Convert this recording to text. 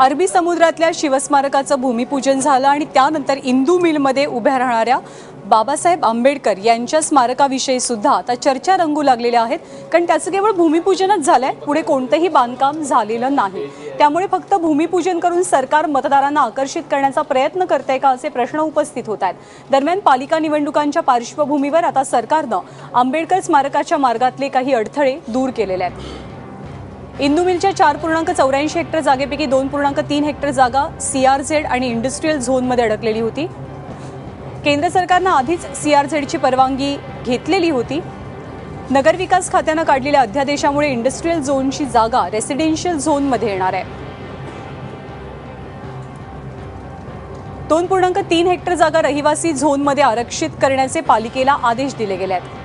अरबी समुद्रातल्या शिवस्मारकाचं भूमिपूजन झालं आणि त्यानंतर इंदू मिलमध्ये उभ्या राहणाऱ्या बाबासाहेब आंबेडकर यांच्या स्मारकाविषयी सुद्धा आता चर्चा रंगू लागलेल्या आहेत. कारण त्याचं केवळ भूमिपूजनच झालंय, पुढे कोणतेही बांधकाम झालेलं नाही. त्यामुळे फक्त भूमिपूजन करून सरकार मतदारांना आकर्षित करण्याचा प्रयत्न करते का असे प्रश्न उपस्थित होत आहेत. दरम्यान पालिका निवडणुकांच्या पार्श्वभूमीवर आता सरकारनं आंबेडकर स्मारकाच्या मार्गातले काही अडथळे दूर केलेले आहेत. इंदू मिलच्या 4.84 हेक्टर जागेपैकी 2.3 हेक्टर जागा CRZ आणि इंडस्ट्रियल झोनमध्ये अडकलेली होती. केंद्र सरकारनं आधीच CRZची परवानगी घेतलेली होती. नगरविकास खात्यानं काढलेल्या अध्यादेशामुळे इंडस्ट्रियल झोनची जागा रेसिडेन्शियल झोनमध्ये येणार आहे. 2.3 हेक्टर जागा रहिवासी झोनमध्ये आरक्षित करण्याचे पालिकेला आदेश दिले गेले आहेत.